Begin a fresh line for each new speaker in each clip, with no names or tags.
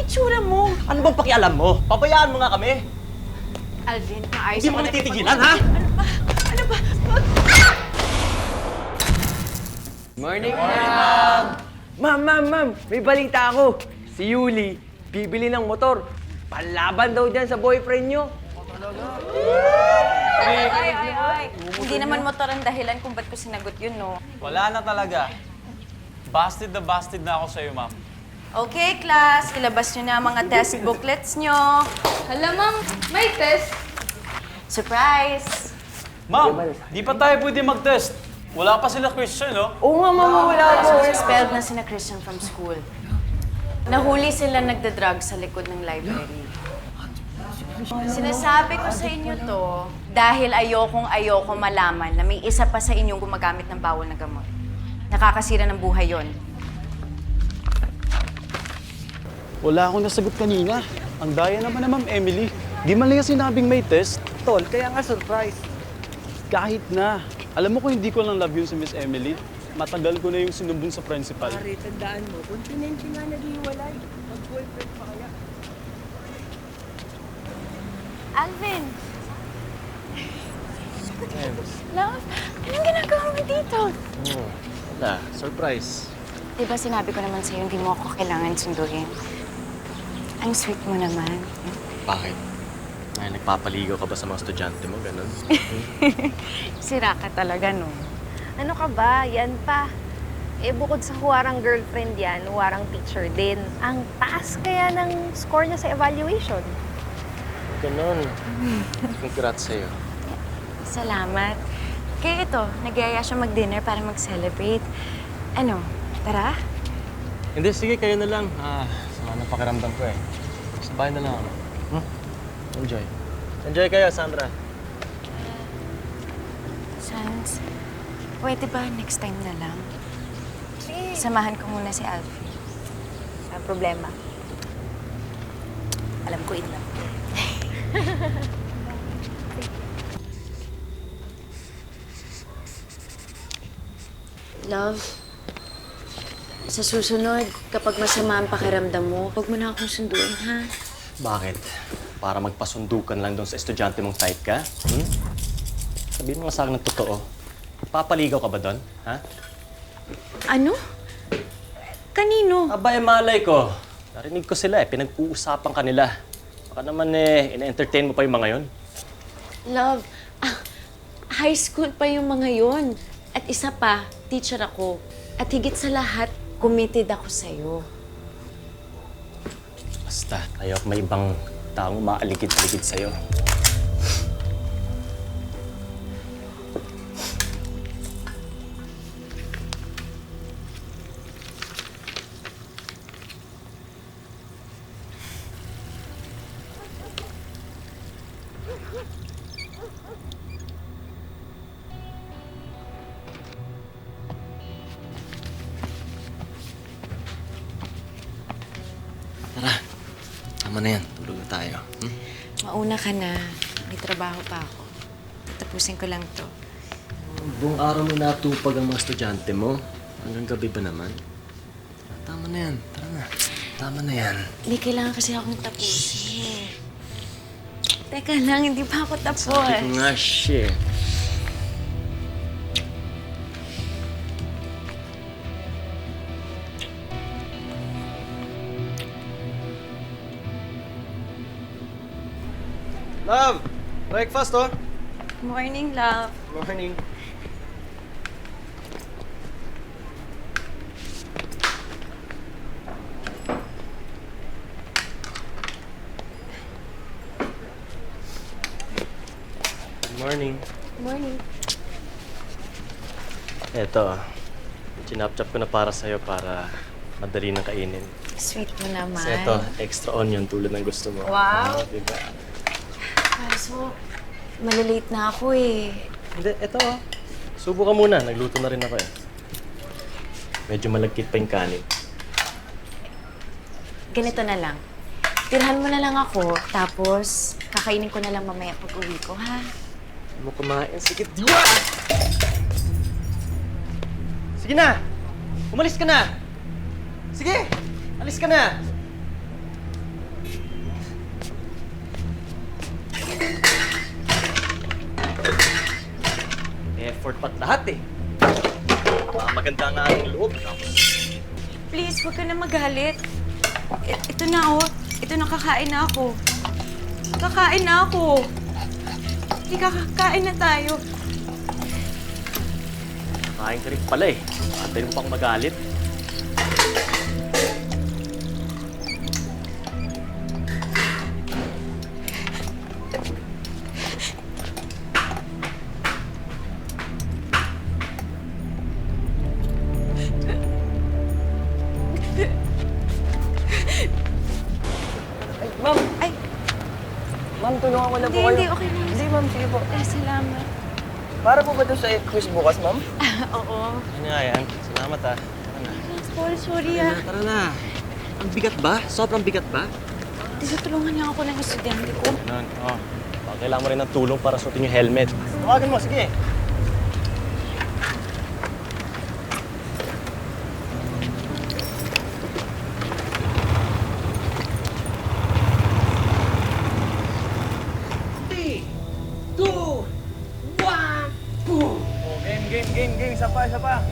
itsura mo?
Ano bang pakialam mo? Pabayaan mo nga kami.
Alvin, maayos
Hindi mo kami titigilan, ha?
Ano ba?
Morning, ma'am! Ma'am! May balita ako. Si Yuli, bibili ng motor. Panlaban daw dyan sa boyfriend nyo.
Ay. Hindi naman motor ang dahilan kung ba't ko sinagot yun, no?
Wala na talaga. Busted na ako sa'yo, ma'am.
Okay, class. Ilabas nyo na ang mga test booklets nyo.
Hala, ma'am, may test.
Surprise!
Ma'am, di pa tayo pwede mag-test. Wala pa sila Christian, no?
Oo nga, ma'am, wala po.
Expelled na sina Christian from school. Nahuli sila nagda-drug sa likod ng library. Sinasabi ko sa inyo to dahil ayoko malaman na may isa pa sa inyong gumagamit ng bawal na gamot. Nakakasira ng buhay yon.
Wala akong nasagot kanina. Ang daya naman na Ma'am Emily. Di man lang sinabing may test.
Tol, kaya nga surprise.
Kahit na. Alam mo kung hindi ko lang love yun si Miss Emily, matagal ko na yung sinumbong sa principal.
Pare, tandaan mo, kontinente nga naghiwalay. Mag-boyfriend pa kaya.
Alvin! Love, anong ginagawa mo dito?
Wala, surprise.
Diba sinabi ko naman sa'yo, hindi mo ako kailangan sunduin. Ang sweet mo naman.
Bakit? Ay, nagpapaligaw ka ba sa mga estudyante mo, ganun?
Sira ka talaga, no?
Ano ka ba? Yan pa. Eh, bukod sa huwarang girlfriend yan, huwarang teacher din. Ang taas kaya ng score niya sa evaluation.
Ganun. Congrats sa'yo.
Salamat. Kaya ito, nagyaya siya mag-dinner para mag-celebrate. Ano, tara?
Hindi, sige, kayo na lang. Sama ng pakiramdam ko eh. Sa bahay na lang ako. Enjoy. Enjoy kayo, Sandra.
Sans, pwede ba next time na lang? Samahan ko muna si Alfie.
Ang problema. Alam ko in love.
Love, sa susunod, kapag masama ang pakiramdam mo, huwag mo na akong sunduin, ha?
Bakit? Para magpasundukan lang doon sa estudyante mong type ka? Sabihin mo nga sa akin ng totoo. Papaligaw ka ba doon? Ha?
Ano? Kanino?
Aba, malay ko. Narinig ko sila pinag-uusapan kanila. Baka naman ina-entertain mo pa yung mga yon.
Love, high school pa yung mga yon. At isa pa, teacher ako. At higit sa lahat, committed ako sa'yo.
Basta, ayaw may ibang taong maaligid-aligid sa'yo. Tara, tama na yan. Tulog na tayo.
Mauna ka na. May trabaho pa ako. Tapusin ko lang to.
Buong araw mo natupag ang mga estudyante mo. Hanggang gabi ba naman? Tama na yan. Tara na. Tama na yan.
Hindi kailangan kasi akong tapusin. Teka lang, hindi pa ako tapos.
Sabi ko nga, shit. Love! Breakfast, oh!
Morning, love.
Morning. Good morning.
Morning.
Eto, chinap-chop ko na para sa'yo para madali na kainin.
Sweet mo naman.
Kasi ito, extra onion tulad ng gusto mo.
Wow.
Diba?
Kaso, malilate na ako eh.
Hindi, eto oh. Subo ka muna, nagluto na rin ako eh. Medyo malagkit pa yung kanin.
Ganito na lang. Tirhan mo na lang ako, tapos kakainin ko na lang mamaya pag uwi ko, ha?
Ano mo kumain? Sige, diwa! Sige na! Umalis ka na! Sige! Alis ka na! Effort pa't lahat eh. Maganda nga ang loob. Tapos,
Please, huwag ka na magalit. Ito na, oh. Ito na, kakain na ako. Kakain na ako. Hindi, kakain na tayo.
kain ka rin pala eh. Antay mo pang magalit.
Ay, ma'am!
Ay,
Ma'am, tulungan ko na po
hindi,
kayo.
hindi, okay lang.
Hindi, ma'am, sige po.
Ay, salamat.
Para po ba ito sa quiz bukas, ma'am?
Oo.
Ano nga yan? Salamat ah. Tara na.
Sorry ah.
Tara na. Ang bigat ba? Sobrang bigat ba?
Tinutulungan lang ako ng estudyante ko.
Ganun, oh. Baka kailangan mo rin ng tulong para suotin yung helmet. Tawagan mo, sige.
Game. Isa pa.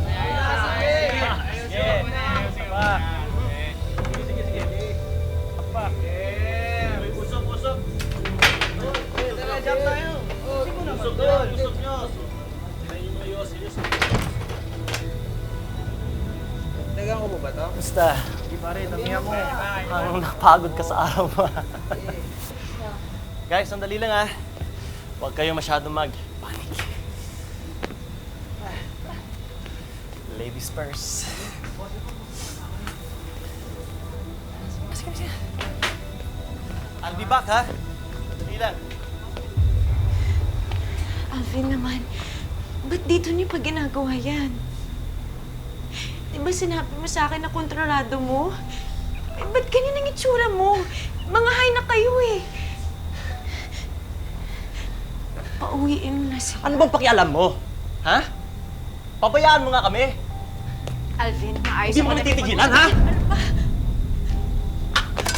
Dagang ko po ba ito?
Basta,
Di pa rin, namiya mo.
ang napagod ka sa araw mo. Guys, sandali lang ah. Huwag kayo masyadong mag-panic. Ladies first. Sige. I'll be back, ha? Sandali lang.
Alvin naman, ba't dito niyo pa ginagawa yan? Di ba sinabi mo sa akin na kontrolado mo? Eh, ba't ganyan ang itsura mo? Mga high na kayo eh. Pauwiin mo na si...
Ano bang pakialam mo? Ha? Pabayaan mo nga kami.
Alvin, maayos
Hindi mo
ako
kami titigilan, ha?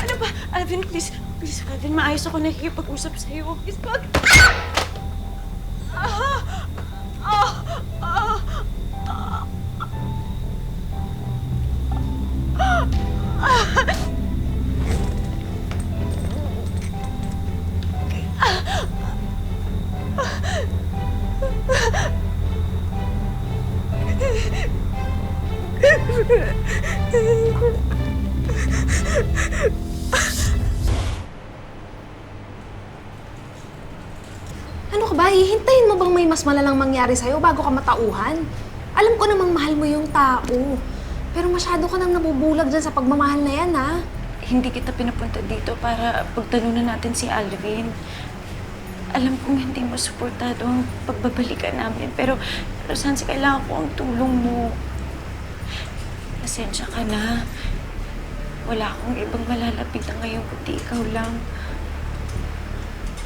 Ano ba? Alvin, please. Please, Alvin, maayos ako nakikipag-usap sa'yo. Please, wag.
Ano ka ba? Hihintayin mo bang may mas malalang mangyari sa'yo bago ka matauhan? Alam ko namang mahal mo yung tao. Pero masyado ka nang nabubulag dyan sa pagmamahal na yan, ha?
Hindi kita pinapunta dito para pagtalunan natin si Alvin. Alam kong hindi mo suportado ang pagbabalikan namin, pero Sansi, kailangan ko ang tulong mo. Pasensya ka na. Wala akong ibang malalapitan ngayon kundi ikaw lang.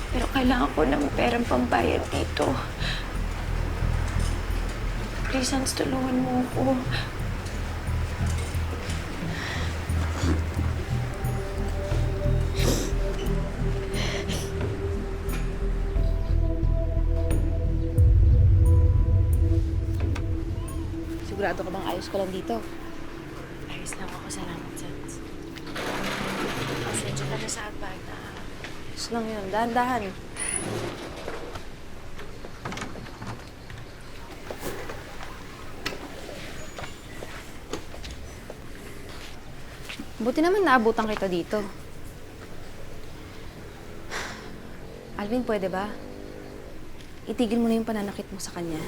Pero kailangan ko ng perang pambayad dito. Please, Sans, tulungan mo ako.
Sigurado ka bang ayos ka lang dito?
Ayos lang ako. Salamat, Sans. Pasensya ka na sa abata.
Ayos lang yun. Dahan-dahan. Buti naman naabutan kita dito. Alvin, pwede ba? Itigil mo na yung pananakit mo sa kanya.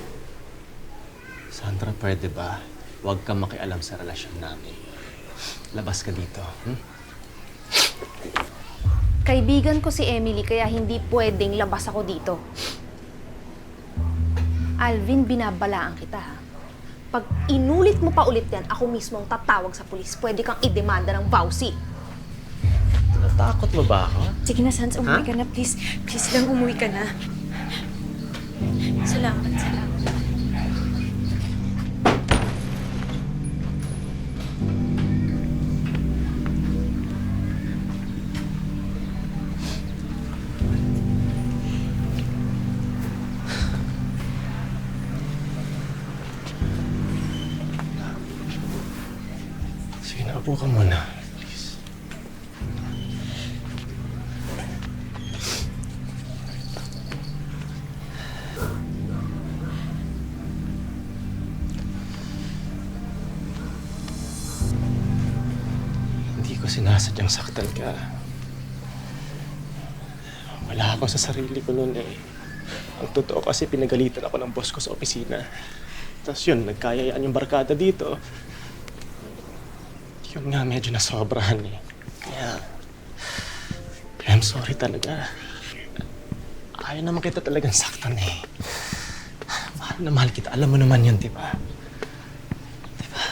Sandra, pwede ba? Huwag kang makialam sa relasyon namin. Labas ka dito.
Kaibigan ko si Emily kaya hindi pwedeng labas ako dito. Alvin, binabalaan kita ha. Pag inulit mo pa ulit yan, ako mismo ang tatawag sa pulis. Pwede kang idemanda ng vowsy.
Natakot mo ba ako?
Sige na, Sans. Umuwi ka na, please. Please lang, umuwi ka na. Salamat.
Upo ka muna. Please. Hindi ko sinasadyang saktan ka. Wala ako sa sarili ko noon eh. Ang totoo kasi pinagalitan ako ng boss ko sa opisina. Tapos yun, nagkayayaan yung barkada dito. Yun nga, medyo nasobrahan eh. Kaya, I'm sorry talaga. Ayaw naman kita talagang saktan eh. Mahal na mahal kita. Alam mo naman yun, di ba? Di ba?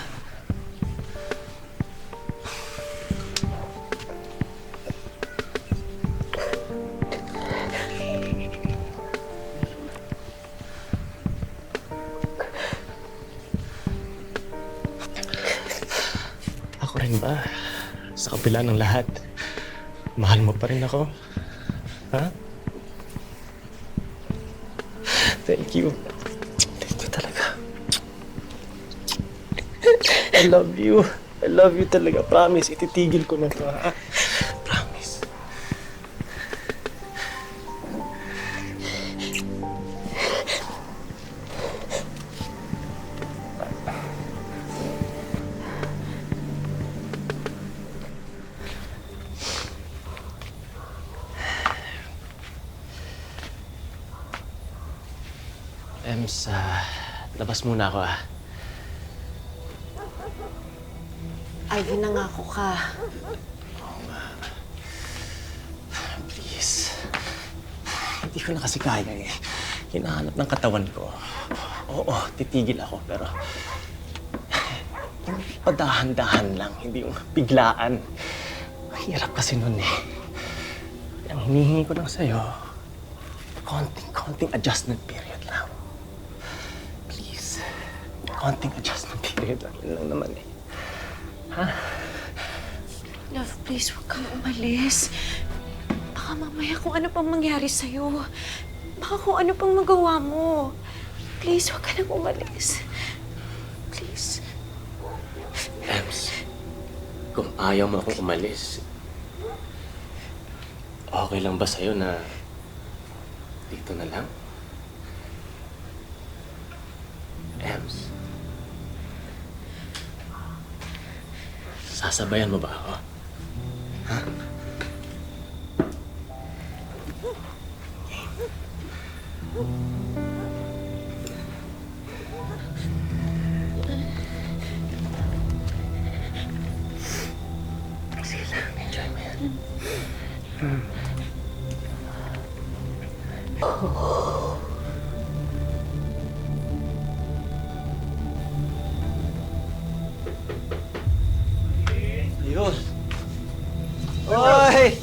Ako rin ba? Sa kabila ng lahat, mahal mo pa rin ako? Ha? Thank you. Thank you talaga. I love you. I love you talaga. Promise, ititigil ko na to, ha? Promise. Ems, labas muna ako
Ivy, nangako ka.
Please. Hindi ko na kasi kaya eh. Hinahanap ng katawan ko. Oo, titigil ako, pero yung padahan-dahan lang, hindi yung biglaan. Mahirap kasi nun eh. Ang hinihingi ko lang sa'yo, konting adjustment period lang. Please. Konting adjustment period lang. Yun lang naman eh. Ha?
Love, please, huwag kang umalis. Baka mamaya kung ano pang mangyari sa'yo. Baka kung ano pang magawa mo. Please, huwag ka nang umalis. Please.
Ems, kung ayaw mo akong umalis, okay lang ba sa'yo na dito na lang? Ems, sasabayan mo ba ako? Ha? Sige lang, enjoy mo yan.
Ayun. Oy!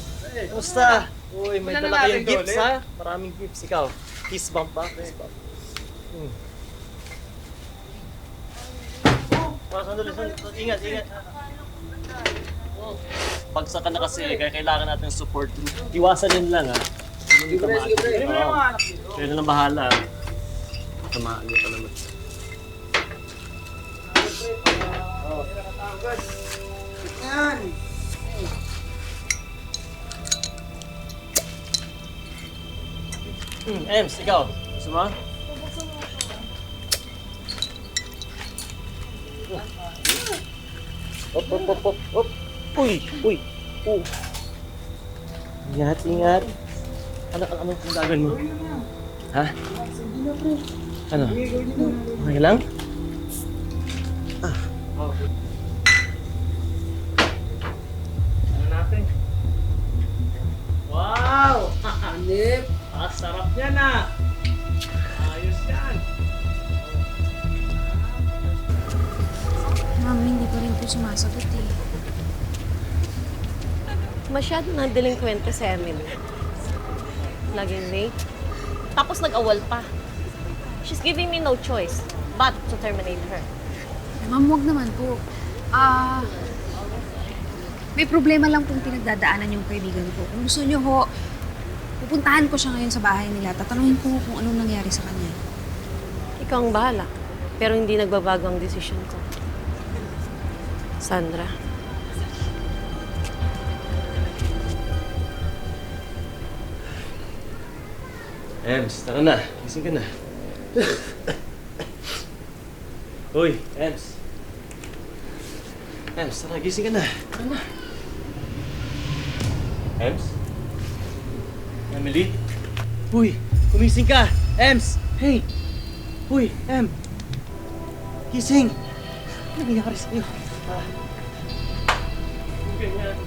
Kumusta? Uy, may dala kayong gifts, ha? Maraming gifts. Ikaw, kiss bump ba? Kiss bump. Sandali. Ingat. Pagsaka na kasi, kaya kailangan natin support group. Iwasan yun lang, ha? Sige, pre. Kaya na lang bahala. Tamaan niyo pa naman. Ems, ikaw. Gusto mo? Hop. Uy. Ingat. Ano gagawin mo? Ha? Ano? Okay lang?
Wow! Hanip! Sarap yan ah! Ayos yan!
Mami, hindi pa rin po sumasagot eh.
Masyado na delinquente si Emily. Laging late. Tapos nag-awal pa. She's giving me no choice but to terminate her.
Ma'am, wag naman po. May problema lang pong pinagdadaanan yung kaibigan ko. Kung gusto niyo ho, pupuntahan ko siya ngayon sa bahay nila. Tatanungin ko kung anong nangyari sa kanya.
Ikaw ang bahala. Pero hindi nagbabago ang desisyon ko. Sandra,
Ems, tara na. Gising ka na. Uy, Ems. Ems, tara, gising ka na. Tara na. Ems? Emily? Uy, kumising ka! Ems! Hey! Uy, Em! Gising! Ano nangyari sa'yo? Ganyan.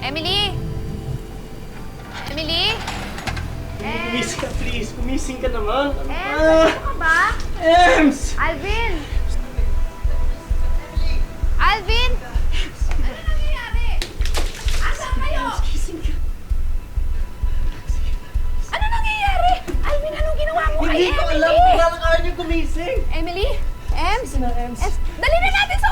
Emily! Emily?
Kumising ka, please. Kumising ka naman.
Ano ka ba?
Ems!
Alvin! Alvin! Ano nangyayari? Asan kayo? Ano nangyayari? Alvin, anong ginawa mo kay
Hindi ko
Emily?
alam kung kailangan niyo gumising.
Emily? Ems? Ems? Dali na natin sa